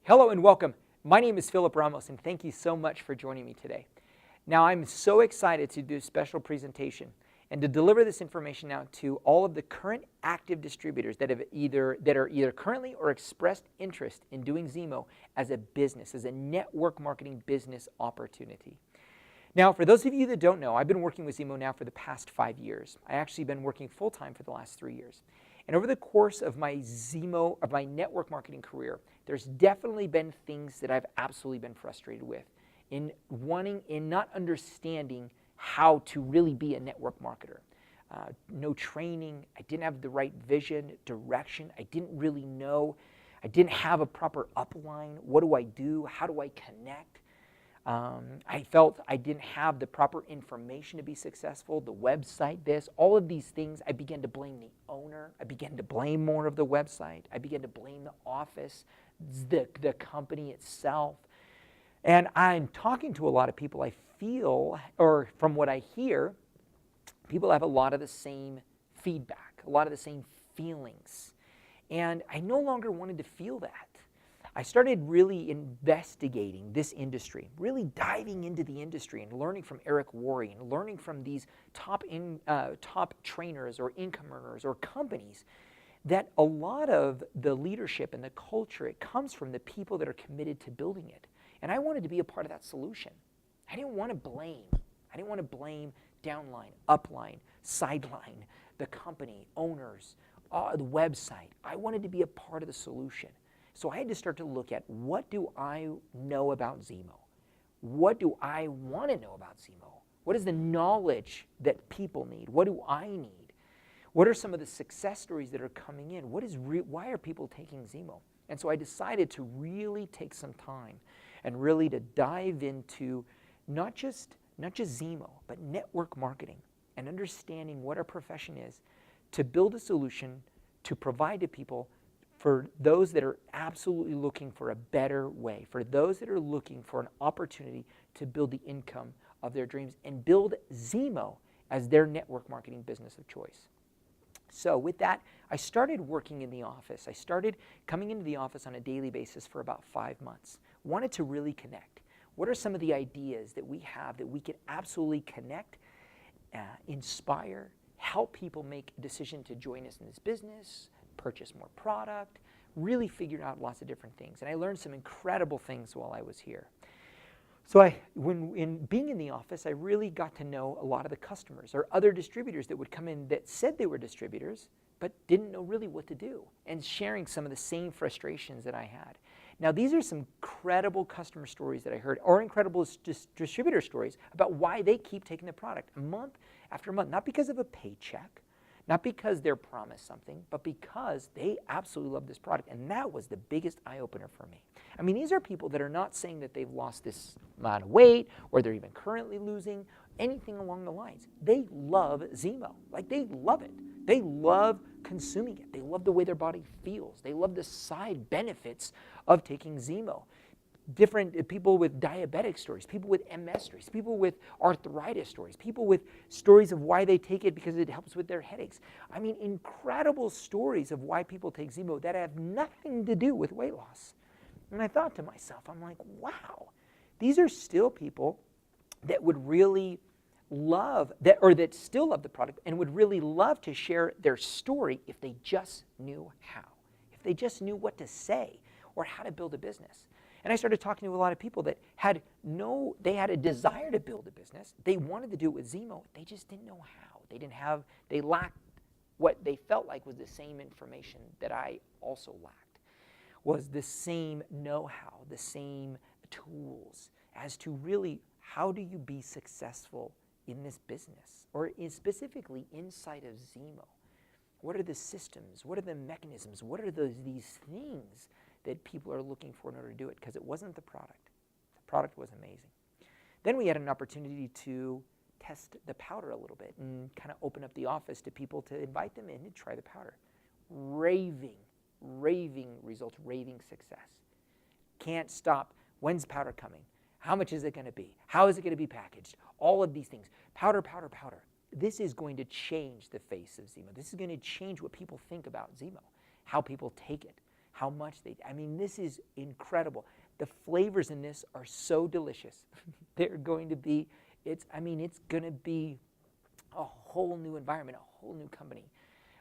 Hello and welcome. My name is Philip Ramos, and thank you so much for joining me today. Now, I'm so excited to do a special presentation and to deliver this information out to all of the current active distributors that are either currently or expressed interest in doing Zemo as a business, as a network marketing business opportunity. Now, for those of you that don't know, I've been working with Zemo now for the past 5 years. I actually been working full-time for the last 3 years. And over the course of my network marketing career, there's definitely been things that I've absolutely been frustrated with in not understanding how to really be a network marketer. No training, I didn't have the right vision, direction, I didn't really know, I didn't have a proper upline. What do I do? How do I connect? I felt I didn't have the proper information to be successful, the website, all of these things. I began to blame the owner. I began to blame more of the website. I began to blame the office, the company itself. And I'm talking to a lot of people. I feel, or from what I hear, people have a lot of the same feedback, a lot of the same feelings. And I no longer wanted to feel that. I started really investigating this industry, really diving into the industry and learning from Eric Worre and learning from these top trainers or income earners or companies that a lot of the leadership and the culture, it comes from the people that are committed to building it. And I wanted to be a part of that solution. I didn't want to blame. I didn't want to blame downline, upline, sideline, the company, owners, the website. I wanted to be a part of the solution. So I had to start to look at, what do I know about Zemo? What do I want to know about Zemo? What is the knowledge that people need? What do I need? What are some of the success stories that are coming in? Why are people taking Zemo? And so I decided to really take some time and really to dive into not just Zemo, but network marketing and understanding what our profession is, to build a solution to provide to people for those that are absolutely looking for a better way, for those that are looking for an opportunity to build the income of their dreams and build Zemo as their network marketing business of choice. So with that, I started working in the office. I started coming into the office on a daily basis for about 5 months. Wanted to really connect. What are some of the ideas that we have that we could absolutely connect, inspire, help people make a decision to join us in this business, purchase more product, really figured out lots of different things. And I learned some incredible things while I was here. So being in the office, I really got to know a lot of the customers or other distributors that would come in that said they were distributors, but didn't know really what to do, and sharing some of the same frustrations that I had. Now, these are some credible customer stories that I heard, or incredible distributor stories about why they keep taking the product month after month, not because of a paycheck, not because they're promised something, but because they absolutely love this product. And that was the biggest eye-opener for me. I mean, these are people that are not saying that they've lost this amount of weight or they're even currently losing, anything along the lines. They love Zemo. Like, they love it. They love consuming it. They love the way their body feels. They love the side benefits of taking Zemo. Different people with diabetic stories, people with MS stories, people with arthritis stories, people with stories of why they take it because it helps with their headaches. I mean, incredible stories of why people take Zemo that have nothing to do with weight loss. And I thought to myself, I'm like, wow, these are still people that would really love that, or that still love the product and would really love to share their story if they just knew how, if they just knew what to say or how to build a business. And I started talking to a lot of people that had a desire to build a business. They wanted to do it with Zemo. They just didn't know how. They lacked what they felt like was the same information that I also lacked, was the same know-how, the same tools as to really, how do you be successful in this business, or specifically inside of Zemo? What are the systems? What are the mechanisms? What are these things that people are looking for in order to do it? Because it wasn't the product. The product was amazing. Then we had an opportunity to test the powder a little bit and kind of open up the office to people, to invite them in to try the powder. Raving results, raving success. Can't stop. When's powder coming? How much is it going to be? How is it going to be packaged? All of these things. Powder, powder, powder. This is going to change the face of Zemo. This is going to change what people think about Zemo, how people take it, how much I mean, this is incredible. The flavors in this are so delicious. They're going to be, it's going to be a whole new environment, a whole new company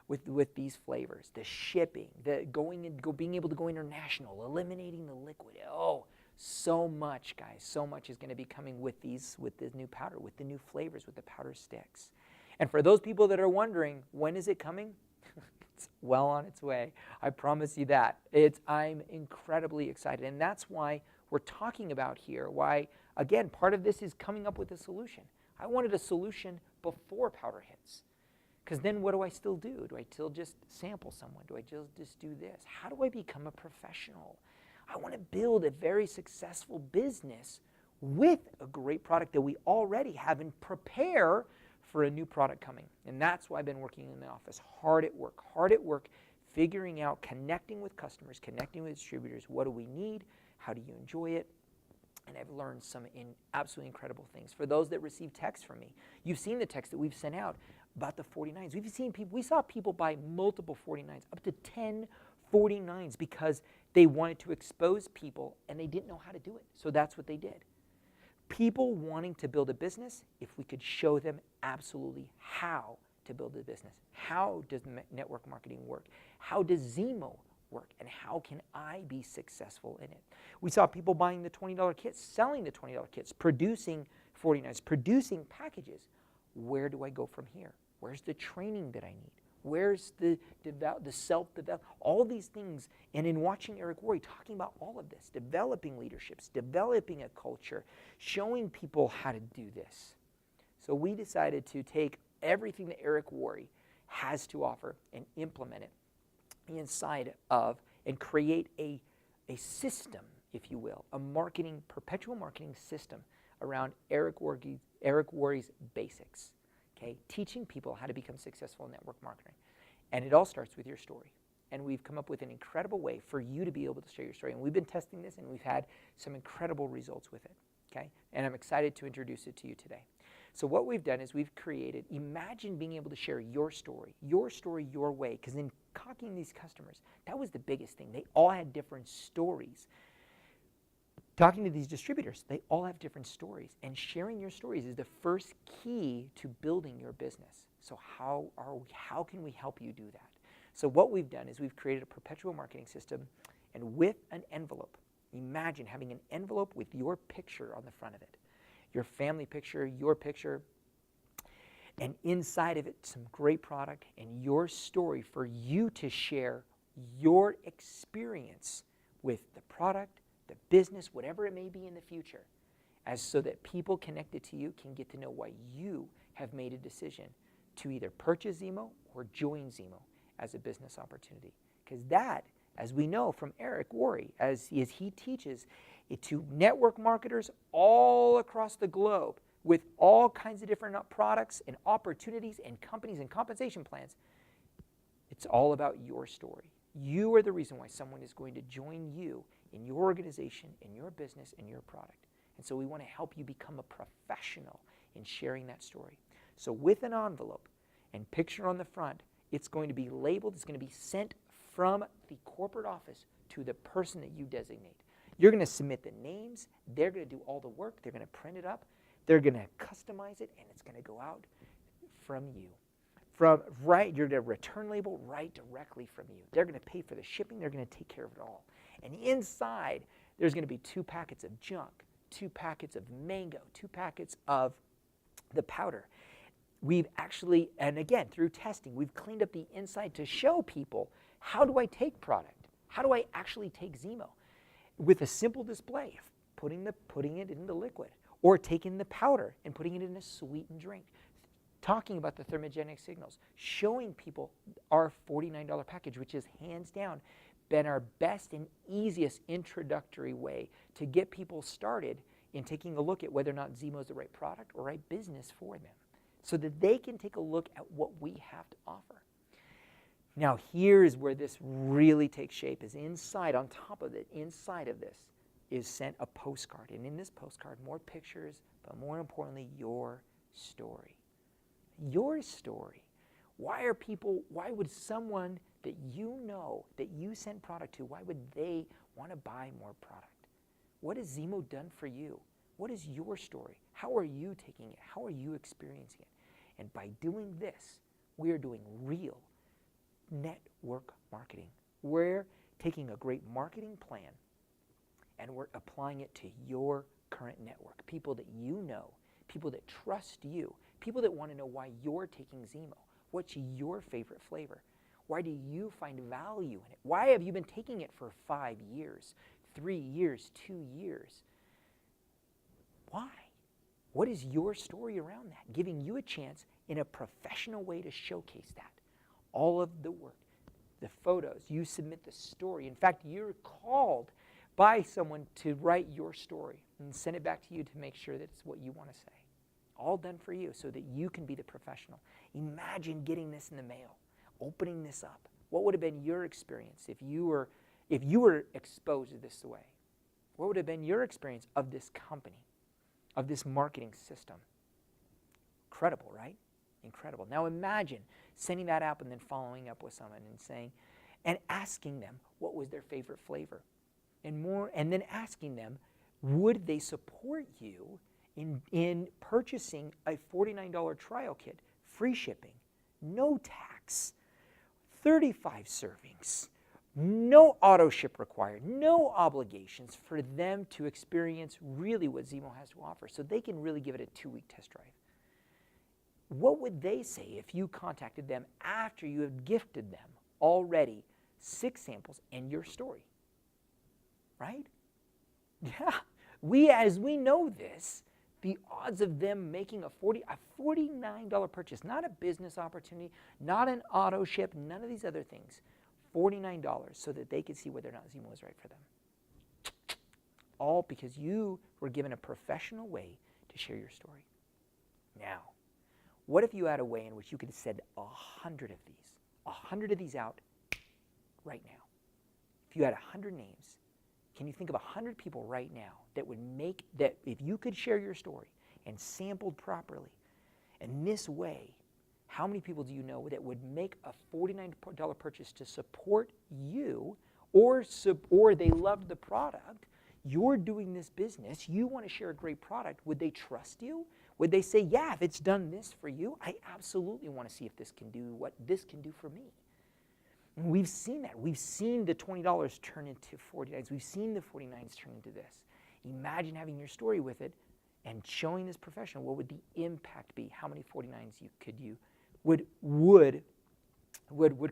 with these flavors. The shipping, being able to go international, eliminating the liquid. Oh, so much, guys. So much is going to be coming with this new powder, with the new flavors, with the powder sticks. And for those people that are wondering, when is it coming? It's well on its way. I promise you that. I'm incredibly excited. And that's why we're talking about here, why, again, part of this is coming up with a solution. I wanted a solution before powder hits. Because then what do I still do? Do I still just sample someone? Do I just do this? How do I become a professional? I want to build a very successful business with a great product that we already have and prepare for a new product coming. And that's why I've been working in the office, hard at work, figuring out, connecting with customers, connecting with distributors. What do we need? How do you enjoy it? And I've learned some absolutely incredible things. For those that receive texts from me, you've seen the text that we've sent out about the 49s. We saw people buy multiple 49s, up to 10 49s, because they wanted to expose people and they didn't know how to do it. So that's what they did. People wanting to build a business, if we could show them absolutely how to build a business. How does network marketing work? How does Zemo work? And how can I be successful in it? We saw people buying the $20 kits, selling the $20 kits, producing 49s, producing packages. Where do I go from here? Where's the training that I need? Where's the self-development? All these things. And in watching Eric Worre talking about all of this, developing leaderships, developing a culture, showing people how to do this. So we decided to take everything that Eric Worre has to offer and implement it inside of and create a system, if you will, a perpetual marketing system around Eric Worre's basics. Okay, teaching people how to become successful in network marketing. And it all starts with your story. And we've come up with an incredible way for you to be able to share your story. And we've been testing this, and we've had some incredible results with it. Okay, and I'm excited to introduce it to you today. So what we've done is we've created, imagine being able to share your story, your way. Because in talking to these customers, that was the biggest thing. They all had different stories. Talking to these distributors, they all have different stories, and sharing your stories is the first key to building your business. So how can we help you do that? So what we've done is we've created a perpetual marketing system, and with an envelope, imagine having an envelope with your picture on the front of it, your family picture, your picture, and inside of it some great product and your story for you to share your experience with the product, the business, whatever it may be in the future, so that people connected to you can get to know why you have made a decision to either purchase Zemo or join Zemo as a business opportunity. Because that, as we know from Eric Worre, as he teaches it to network marketers all across the globe with all kinds of different products and opportunities and companies and compensation plans, it's all about your story. You are the reason why someone is going to join you in your organization, in your business, in your product. And so we want to help you become a professional in sharing that story. So with an envelope and picture on the front, it's going to be labeled, it's going to be sent from the corporate office to the person that you designate. You're going to submit the names, they're going to do all the work, they're going to print it up, they're going to customize it, and it's going to go out from you. You're going to return label right directly from you. They're going to pay for the shipping, they're going to take care of it all. And inside, there's going to be 2 packets of junk, 2 packets of mango, 2 packets of the powder. We've actually, and again, through testing, we've cleaned up the inside to show people, how do I take product? How do I actually take Zemo? With a simple display, putting it in the liquid, or taking the powder and putting it in a sweetened drink. Talking about the thermogenic signals, showing people our $49 package, which is hands down been our best and easiest introductory way to get people started in taking a look at whether or not Zemo is the right product or right business for them, so that they can take a look at what we have to offer. Now here's where this really takes shape, is inside, on top of it, inside of this is sent a postcard. And in this postcard, more pictures, but more importantly, your story. Your story. Why would someone that you know that you send product to, why would they want to buy more product? What has Zemo done for you? What is your story? How are you taking it? How are you experiencing it? And by doing this, we are doing real network marketing. We're taking a great marketing plan and we're applying it to your current network. People that you know, people that trust you, people that want to know why you're taking Zemo. What's your favorite flavor? Why do you find value in it? Why have you been taking it for 5 years, 3 years, 2 years? Why? What is your story around that? Giving you a chance in a professional way to showcase that. All of the work, the photos, you submit the story. In fact, you're called by someone to write your story and send it back to you to make sure that it's what you want to say. All done for you so that you can be the professional. Imagine getting this in the mail, opening this up. What would have been your experience if you were exposed to this way? What would have been your experience of this company, of this marketing system? Incredible, right? Incredible. Now imagine sending that out and then following up with someone and saying, and asking them what was their favorite flavor, and then asking them, would they support you in purchasing a $49 trial kit, free shipping, no tax, 35 servings, no auto ship required, no obligations for them to experience really what Zemo has to offer so they can really give it a 2-week test drive. What would they say if you contacted them after you have gifted them already 6 samples and your story? Right? Yeah. As we know this, the odds of them making a $49 purchase, not a business opportunity, not an auto ship, none of these other things, $49 so that they could see whether or not Zemo was right for them. All because you were given a professional way to share your story. Now, what if you had a way in which you could send 100 of these out right now? If you had 100 names, can you think of 100 people right now that would make that, if you could share your story and sampled properly, and this way, how many people do you know that would make a $49 purchase to support you, or they loved the product, you're doing this business, you want to share a great product, would they trust you? Would they say, yeah, if it's done this for you, I absolutely want to see if this can do what this can do for me? And we've seen that. We've seen the $20 turn into $49. We've seen the $49s turn into this. Imagine having your story with it and showing this professional. What would the impact be? How many 49s would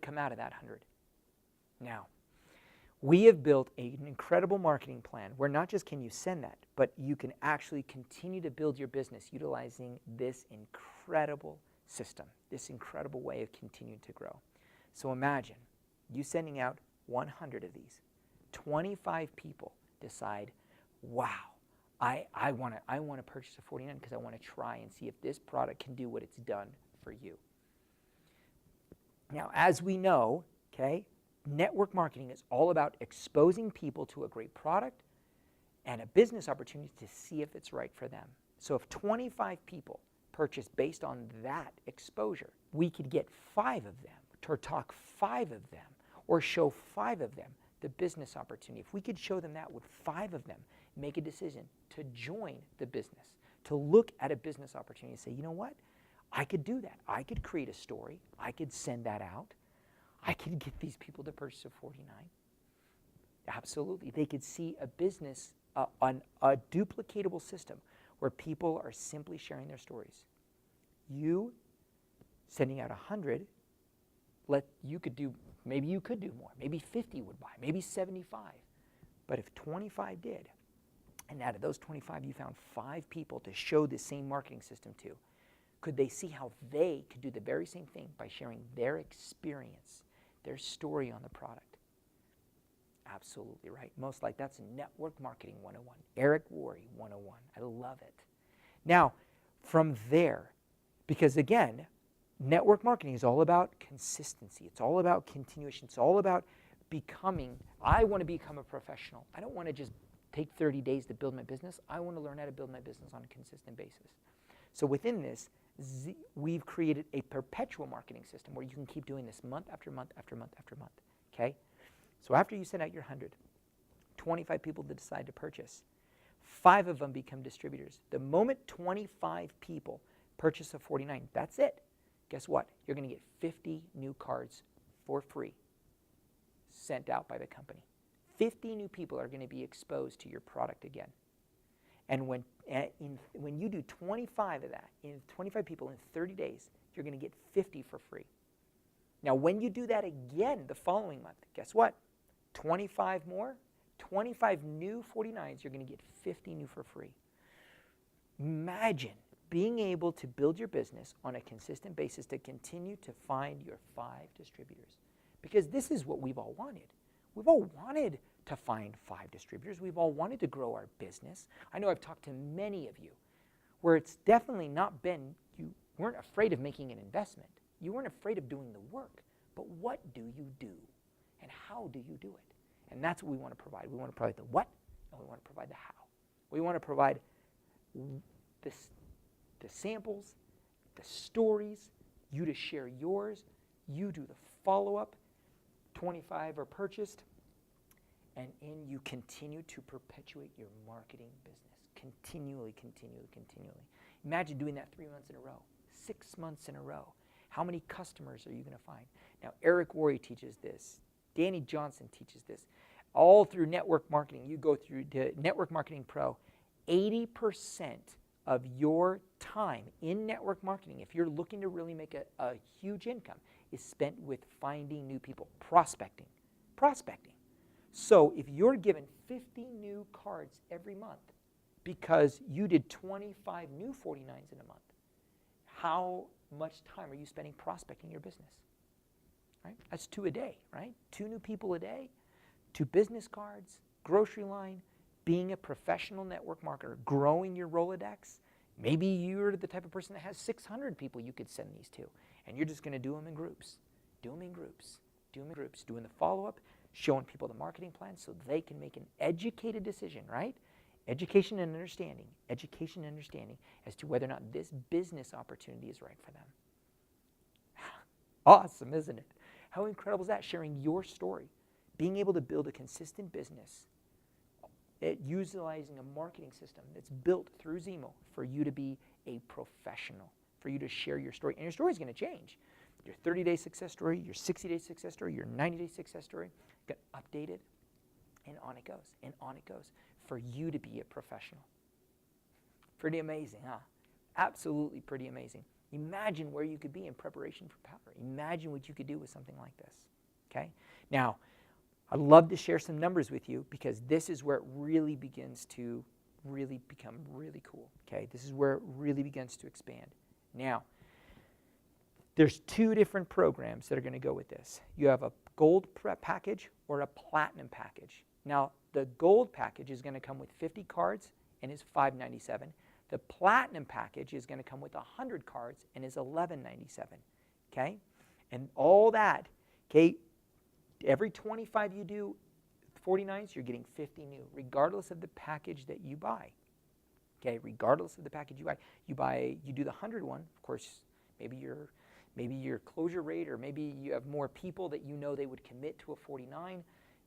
come out of that 100? Now, we have built an incredible marketing plan where not just can you send that, but you can actually continue to build your business utilizing this incredible system, this incredible way of continuing to grow. So imagine you sending out 100 of these. 25 people decide, wow, I want to purchase a 49 because I want to try and see if this product can do what it's done for you. Now, as we know, okay, network marketing is all about exposing people to a great product and a business opportunity to see if it's right for them. So if 25 people purchase based on that exposure, we could get 5 of them, or talk 5 of them, or show 5 of them the business opportunity. If we could show them that with 5 of them, make a decision to join the business, to look at a business opportunity and say, you know what, I could do that. I could create a story. I could send that out. I could get these people to purchase a 49. Absolutely. They could see a business, a duplicatable system where people are simply sharing their stories. You sending out 100, maybe you could do more. Maybe 50 would buy, maybe 75. But if 25 did, and out of those 25 you found 5 people to show the same marketing system to, could they see how they could do the very same thing by sharing their experience, their story on the product? Absolutely right. Most like that's Network Marketing 101. Eric Worre 101. I love it. Now, from there, because again, network marketing is all about consistency. It's all about continuation. It's all about I want to become a professional. I don't want to just take 30 days to build my business. I want to learn how to build my business on a consistent basis. So within this, we've created a perpetual marketing system where you can keep doing this month after month after month after month, okay? So after you send out your 100, 25 people that decide to purchase, 5 of them become distributors. The moment 25 people purchase a 49, that's it. Guess what? You're going to get 50 new cards for free sent out by the company. 50 new people are going to be exposed to your product again. And when you do 25 of that, in 25 people in 30 days, you're going to get 50 for free. Now, when you do that again the following month, guess what? 25 more, 25 new 49s, you're going to get 50 new for free. Imagine being able to build your business on a consistent basis to continue to find your 5 distributors. Because this is what we've all wanted. We've all wanted to find 5 distributors. We've all wanted to grow our business. I know I've talked to many of you where it's definitely not been, you weren't afraid of making an investment. You weren't afraid of doing the work. But what do you do? And how do you do it? And that's what we want to provide. We want to provide the what, and we want to provide the how. We want to provide the samples, the stories, you to share yours, you do the follow-up, 25 are purchased, and you continue to perpetuate your marketing business. Continually. Imagine doing that 3 months in a row, 6 months in a row. How many customers are you going to find? Now, Eric Worre teaches this. Danny Johnson teaches this. All through network marketing, you go through the Network Marketing Pro, 80% of your time in network marketing, if you're looking to really make a huge income, is spent with finding new people, prospecting. So if you're given 50 new cards every month because you did 25 new 49s in a month, how much time are you spending prospecting your business? Right? That's 2 a day, right? 2 new people a day, 2 business cards, grocery line, being a professional network marketer, growing your Rolodex. Maybe you're the type of person that has 600 people you could send these to, and you're just going to do them in groups, doing the follow-up, showing people the marketing plan so they can make an educated decision, right? Education and understanding as to whether or not this business opportunity is right for them. Awesome, isn't it? How incredible is that? Sharing your story, being able to build a consistent business, utilizing a marketing system that's built through Zemo for you to be a professional, for you to share your story. And your story is going to change. Your 30-day success story, your 60-day success story, your 90-day success story, get updated, and on it goes, for you to be a professional. Pretty amazing, huh? Absolutely pretty amazing. Imagine where you could be in preparation for power. Imagine what you could do with something like this, okay? Now, I'd love to share some numbers with you because this is where it really begins to really become really cool, okay? This is where it really begins to expand. Now, there's 2 different programs that are going to go with this. You have a gold package or a platinum package. Now, the gold package is going to come with 50 cards and is $597. The platinum package is going to come with 100 cards and is $1197, okay? And all that, okay, every 25 you do 49s, you're getting 50 new, regardless of the package that you buy, okay? Regardless of the package you buy, you do the 100 one, of course, maybe your closure rate, or maybe you have more people that you know they would commit to a 49.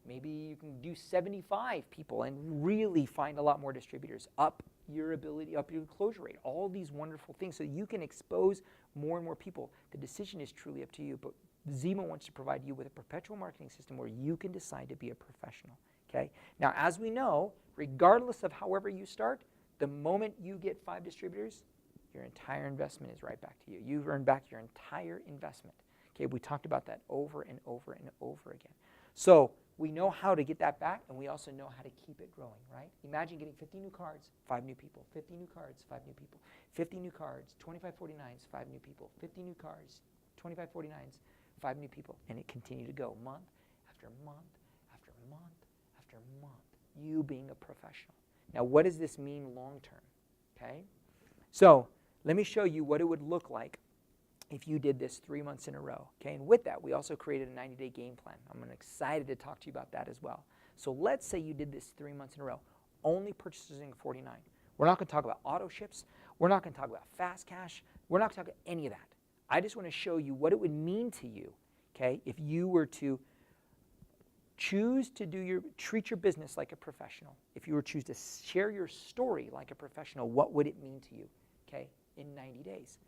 Maybe you can do 75 people and really find a lot more distributors, up your ability, up your closure rate, all these wonderful things so you can expose more and more people. The decision is truly up to you, but Zemo wants to provide you with a perpetual marketing system where you can decide to be a professional, okay? Now, as we know, regardless of however you start, the moment you get 5 distributors, your entire investment is right back to you. You've earned back your entire investment. Okay, we talked about that over and over and over again. So we know how to get that back, and we also know how to keep it growing, right? Imagine getting 50 new cards, 5 new people, 50 new cards, 5 new people, 50 new cards, 25 49s, 5 new people, 50 new cards, 25 49s, 5 new people, and it continued to go month after month after month after month, you being a professional. Now, what does this mean long term, okay? So let me show you what it would look like if you did this 3 months in a row, okay? And with that, we also created a 90-day game plan. I'm excited to talk to you about that as well. So let's say you did this 3 months in a row, only purchasing 49. We're not going to talk about auto ships. We're not going to talk about fast cash. We're not going to talk about any of that. I just want to show you what it would mean to you, okay, if you were to choose to treat your business like a professional. If you were to choose to share your story like a professional, what would it mean to you, okay, in 90 days?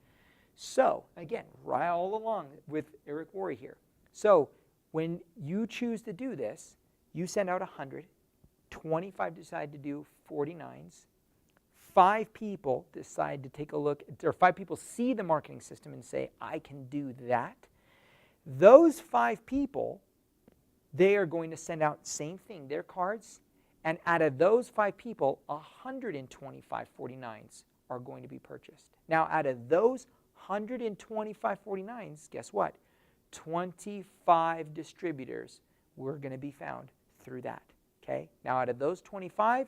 So, again, right all along with Eric Worre here. So, when you choose to do this, you send out 100, 25 decide to do 49s, 5 people decide to take a look, or 5 people see the marketing system and say, I can do that. Those 5 people, they are going to send out same thing, their cards, and out of those 5 people, 125 49s are going to be purchased. Now, out of those 125 49s, guess what? 25 distributors were going to be found through that, okay? Now, out of those 25,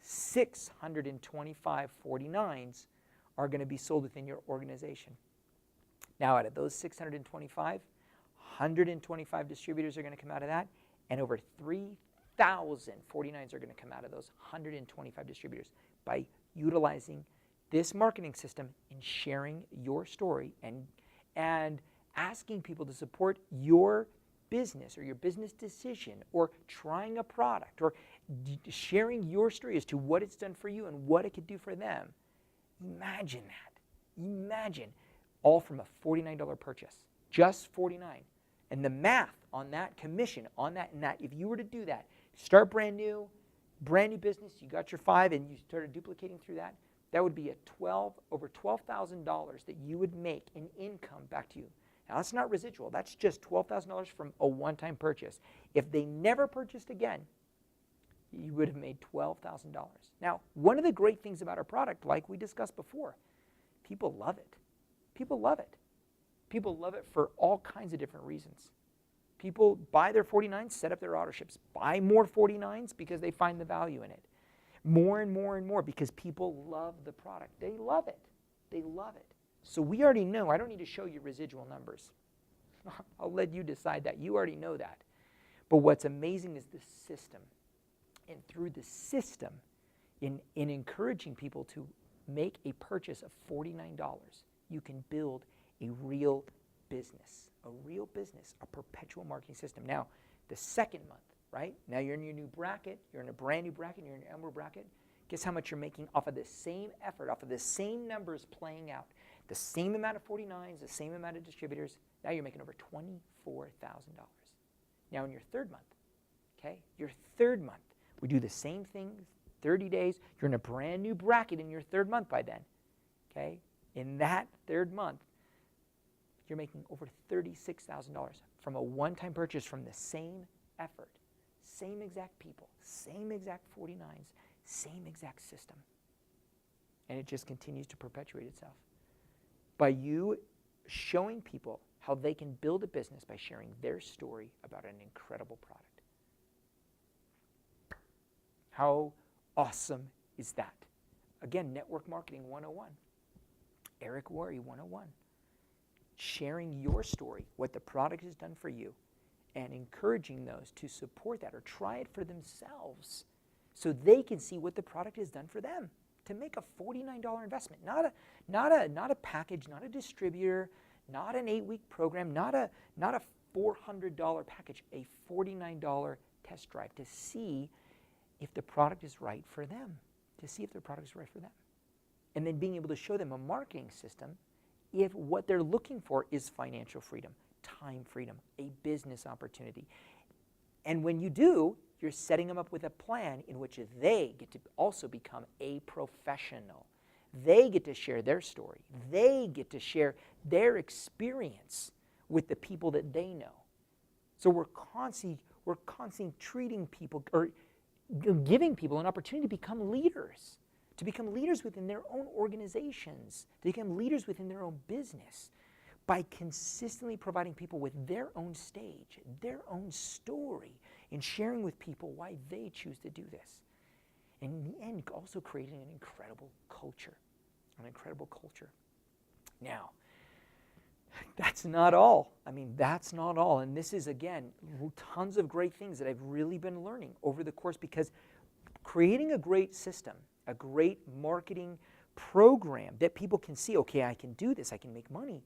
625 49s are going to be sold within your organization. Now, out of those 625, 125 distributors are going to come out of that, and over 3,000 49s are going to come out of those 125 distributors by utilizing this marketing system and sharing your story and asking people to support your business or your business decision or trying a product or sharing your story as to what it's done for you and what it could do for them. Imagine that. Imagine all from a $49 purchase, just 49. And the math on that commission, on that and that, if you were to do that, start brand new business, you got your 5 and you started duplicating through that, that would be over $12,000 that you would make in income back to you. Now, that's not residual. That's just $12,000 from a one-time purchase. If they never purchased again, you would have made $12,000. Now, one of the great things about our product, like we discussed before, people love it. People love it. People love it for all kinds of different reasons. People buy their 49s, set up their auto ships, buy more 49s because they find the value in it. More and more and more because people love the product. They love it. They love it. So we already know. I don't need to show you residual numbers. I'll let you decide that. You already know that. But what's amazing is the system. And through the system, in encouraging people to make a purchase of $49, you can build a real business, a perpetual marketing system. Now, the second month, right? Now you're in your new bracket, you're in a brand new bracket, you're in your Emerald bracket. Guess how much you're making off of the same effort, off of the same numbers playing out, the same amount of 49s, the same amount of distributors. Now you're making over $24,000. Now in your third month, okay, your third month, we do the same thing, 30 days. You're in a brand new bracket in your third month by then, okay? In that third month, you're making over $36,000 from a one-time purchase from the same effort. Same exact people, same exact 49s, same exact system. And it just continues to perpetuate itself. By you showing people how they can build a business by sharing their story about an incredible product. How awesome is that? Again, Network Marketing 101. Eric Worre 101. Sharing your story, what the product has done for you, and encouraging those to support that or try it for themselves so they can see what the product has done for them. To make a $49 investment, not a package, not a distributor, not an 8-week program, not a $400 package, a $49 test drive to see if the product is right for them, And then being able to show them a marketing system if what they're looking for is financial freedom, time freedom, a business opportunity. And when you do, you're setting them up with a plan in which they get to also become a professional. They get to share their story. They get to share their experience with the people that they know. So we're constantly treating people or giving people an opportunity to become leaders within their own organizations, to become leaders within their own business by consistently providing people with their own stage, their own story, and sharing with people why they choose to do this. And in the end, also creating an incredible culture. Now, that's not all. That's not all. And this is, again, tons of great things that I've really been learning over the course, because creating a great system, a great marketing program that people can see, okay, I can do this, I can make money.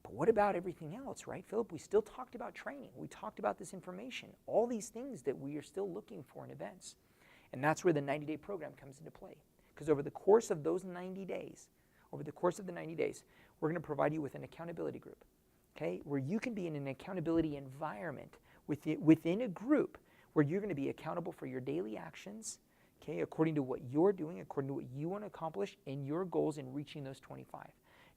But what about everything else, right, Philip? We still talked about training. We talked about this information, all these things that we are still looking for in events. And that's where the 90-day program comes into play. Because over the course of those 90 days, we're going to provide you with an accountability group, okay, where you can be in an accountability environment within a group where you're going to be accountable for your daily actions, okay, according to what you're doing, according to what you want to accomplish in your goals in reaching those 25.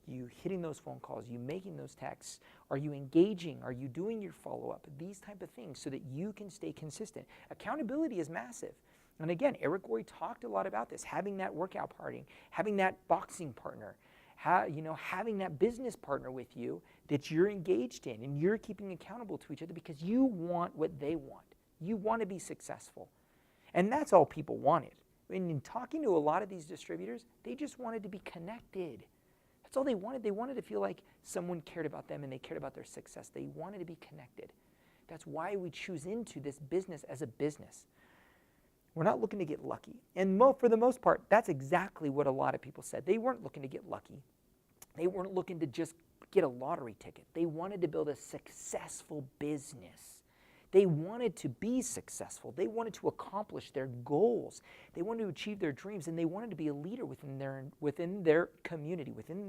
You hitting those phone calls, you making those texts, are you engaging, are you doing your follow-up, these type of things so that you can stay consistent. Accountability is massive. And again, Eric Worre talked a lot about this, having that workout party, having that boxing partner, having that business partner with you that you're engaged in and you're keeping accountable to each other because you want what they want. You want to be successful. And that's all people wanted. And in talking to a lot of these distributors, they just wanted to be connected. That's all they wanted. They wanted to feel like someone cared about them and they cared about their success. They wanted to be connected. That's why we choose into this business as a business. We're not looking to get lucky. And for the most part, that's exactly what a lot of people said. They weren't looking to get lucky. They weren't looking to just get a lottery ticket. They wanted to build a successful business. They wanted to be successful. They wanted to accomplish their goals. They wanted to achieve their dreams, and they wanted to be a leader within their community, within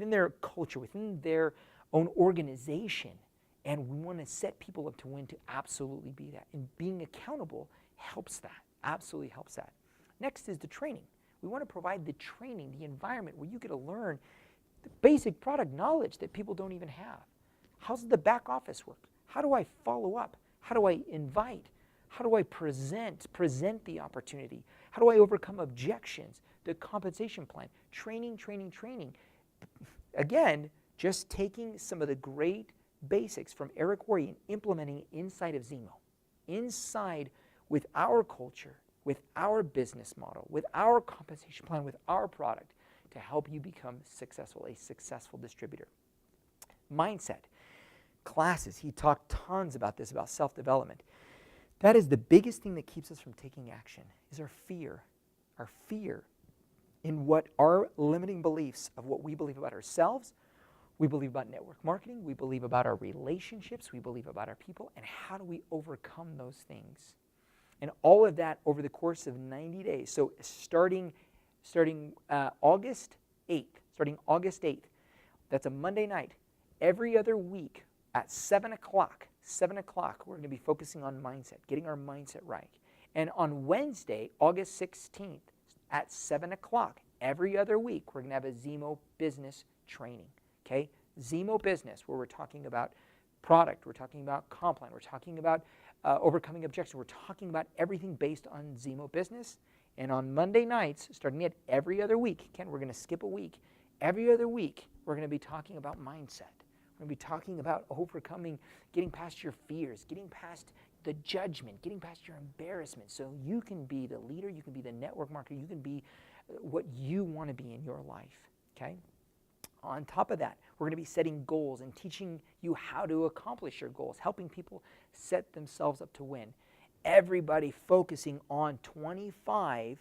their culture, within their own organization. And we want to set people up to win to absolutely be that. And being accountable helps that, absolutely helps that. Next is the training. We want to provide the training, the environment where you get to learn the basic product knowledge that people don't even have. How's the back office work? How do I follow up? How do I invite? How do I present the opportunity? How do I overcome objections? The compensation plan, training. Again, just taking some of the great basics from Eric Worre and implementing it inside of Zemo, inside with our culture, with our business model, with our compensation plan, with our product to help you become successful, a successful distributor. Mindset. Classes. He talked tons about this, about self-development. That is the biggest thing that keeps us from taking action, is our fear. Our fear in what our limiting beliefs of what we believe about ourselves, we believe about network marketing, we believe about our relationships, we believe about our people, and how do we overcome those things? And all of that over the course of 90 days. So starting August 8th, that's a Monday night, every other week at 7 o'clock, we're going to be focusing on mindset, getting our mindset right. And on Wednesday, August 16th, at 7 o'clock, every other week, we're going to have a Zemo business training. Okay? Zemo business, where we're talking about product, we're talking about comp plan, we're talking about overcoming objections, we're talking about everything based on Zemo business. And on Monday nights, starting at every other week, Ken, we're going to skip a week. Every other week, we're going to be talking about mindset. We're going to be talking about overcoming, getting past your fears, getting past the judgment, getting past your embarrassment so you can be the leader, you can be the network marketer, you can be what you want to be in your life, okay? On top of that, we're going to be setting goals and teaching you how to accomplish your goals, helping people set themselves up to win. Everybody focusing on 25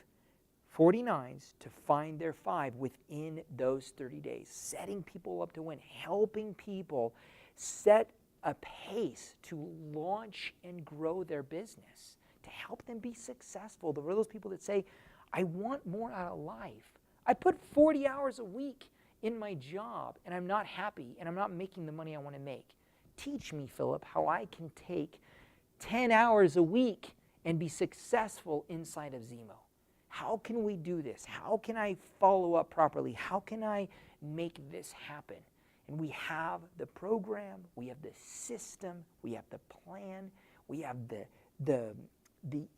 49s to find their 5 within those 30 days, setting people up to win, helping people set a pace to launch and grow their business, to help them be successful. There are those people that say, I want more out of life. I put 40 hours a week in my job and I'm not happy and I'm not making the money I want to make. Teach me, Philip, how I can take 10 hours a week and be successful inside of Zemo. How can we do this? How can I follow up properly? How can I make this happen? And we have the program, we have the system, we have the plan, we have the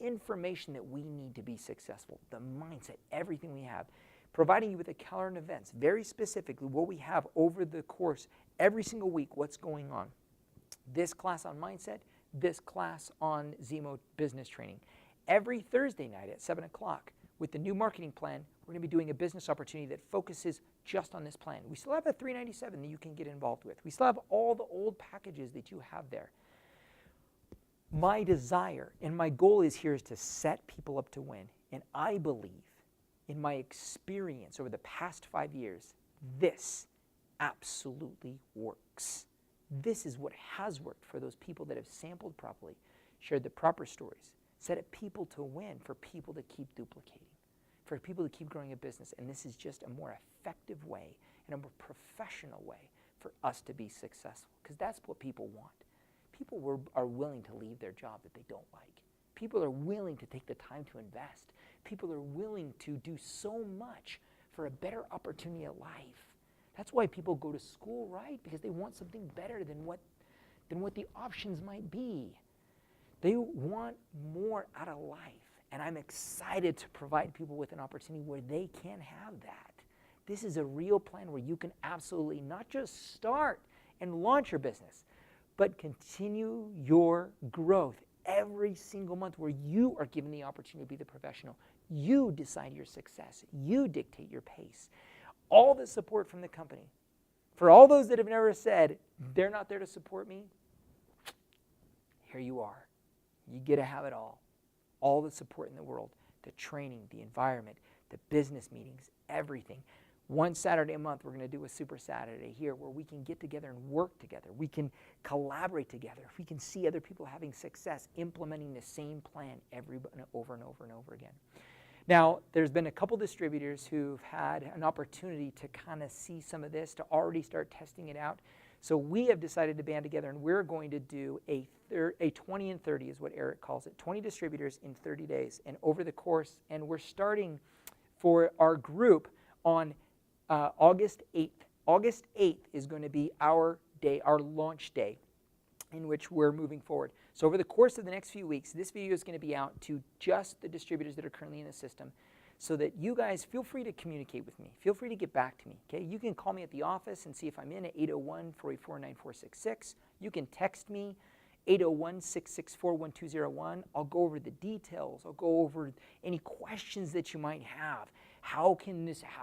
information that we need to be successful, the mindset, everything we have. Providing you with a calendar and events, very specifically what we have over the course, every single week, what's going on. This class on mindset, this class on Zemo business training. Every Thursday night at 7 o'clock, with the new marketing plan, we're going to be doing a business opportunity that focuses just on this plan. We still have a $397 that you can get involved with. We still have all the old packages that you have there. My desire and my goal is here is to set people up to win. And I believe in my experience over the past 5 years, this absolutely works. This is what has worked for those people that have sampled properly, shared the proper stories, set up people to win, for people to keep duplicating, for people to keep growing a business. And this is just a more effective way and a more professional way for us to be successful, because that's what people want. People are willing to leave their job that they don't like. People are willing to take the time to invest. People are willing to do so much for a better opportunity of life. That's why people go to school, right? Because they want something better than what the options might be. They want more out of life. And I'm excited to provide people with an opportunity where they can have that. This is a real plan where you can absolutely not just start and launch your business, but continue your growth every single month, where you are given the opportunity to be the professional. You decide your success. You dictate your pace. All the support from the company. For all those that have never said, they're not there to support me, here you are. You get to have it all. All the support in the world, the training, the environment, the business meetings, everything. One Saturday a month, we're going to do a Super Saturday here where we can get together and work together. We can collaborate together. We can see other people having success, implementing the same plan over and over and over again. Now, there's been a couple distributors who've had an opportunity to kind of see some of this, to already start testing it out. So we have decided to band together, and we're going to do a 20 and 30 is what Eric calls it, 20 distributors in 30 days. And over the course, and we're starting for our group on August 8th. August 8th is going to be our day, our launch day, in which we're moving forward. So over the course of the next few weeks, this video is going to be out to just the distributors that are currently in the system, so that you guys feel free to communicate with me. Feel free to get back to me. Okay, you can call me at the office and see if I'm in at 801-484-9466. You can text me 801-664-1201. I'll go over the details. I'll go over any questions that you might have. How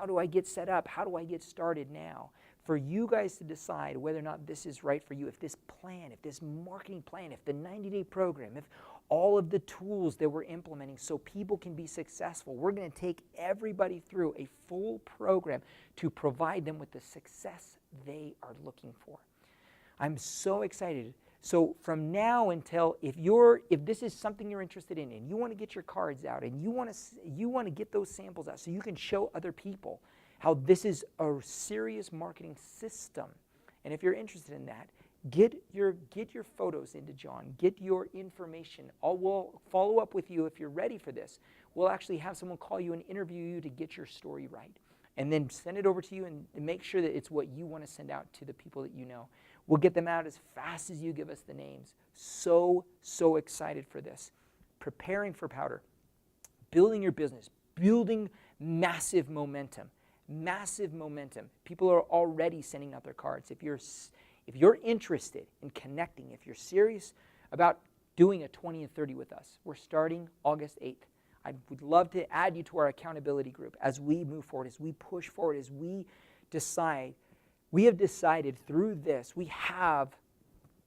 do I get set up? How do I get started now? For you guys to decide whether or not this is right for you, if this plan, if this marketing plan, if the 90-day program, if all of the tools that we're implementing so people can be successful. We're going to take everybody through a full program to provide them with the success they are looking for. I'm so excited. So from now until, if this is something you're interested in and you want to get your cards out and you want to get those samples out so you can show other people how this is a serious marketing system. And if you're interested in that, get your photos into John. Get your information. We'll follow up with you if you're ready for this. We'll actually have someone call you and interview you to get your story right. And then send it over to you and make sure that it's what you want to send out to the people that you know. We'll get them out as fast as you give us the names. So excited for this. Preparing for Powder. Building your business. Building massive momentum. Massive momentum. People are already sending out their cards. If you're interested in connecting, if you're serious about doing a 20 and 30 with us, we're starting August 8th. I would love to add you to our accountability group as we move forward, as we push forward, as we decide. We have decided through this, we have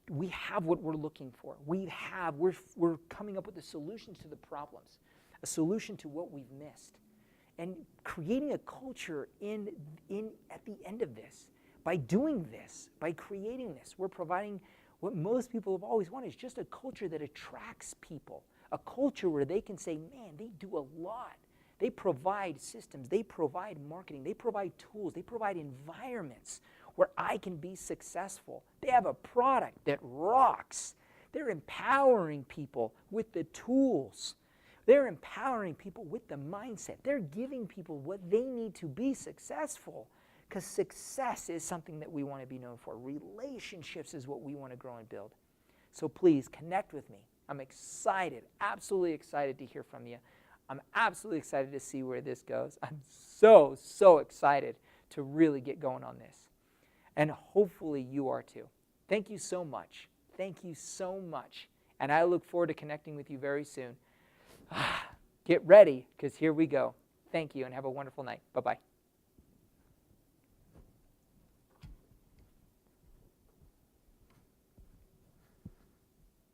what we're looking for. We're coming up with the solutions to the problems, a solution to what we've missed, and creating a culture at the end of this. By doing this, by creating this, we're providing what most people have always wanted, is just a culture that attracts people, a culture where they can say, man, they do a lot. They provide systems, they provide marketing, they provide tools, they provide environments where I can be successful. They have a product that rocks. They're empowering people with the tools. They're empowering people with the mindset. They're giving people what they need to be successful, because success is something that we want to be known for. Relationships is what we want to grow and build. So please connect with me. I'm excited, absolutely excited to hear from you. I'm absolutely excited to see where this goes. I'm so excited to really get going on this. And hopefully you are too. Thank you so much. Thank you so much. And I look forward to connecting with you very soon. Get ready, because here we go. Thank you, and have a wonderful night. Bye-bye.